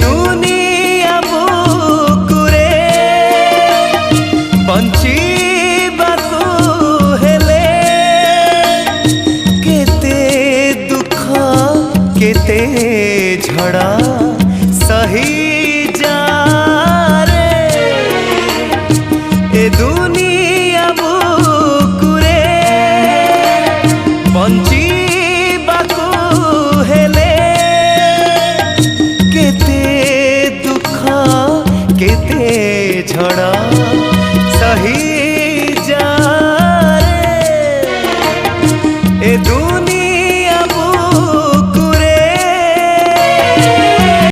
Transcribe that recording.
दुनिया बुकुरे बंचिबाकू हेले केते दुख केते झड़ा सही जा रे ए दुनिया बुकुरे बंचिबाकू हेले केते दुख केते झड़ा सही जा।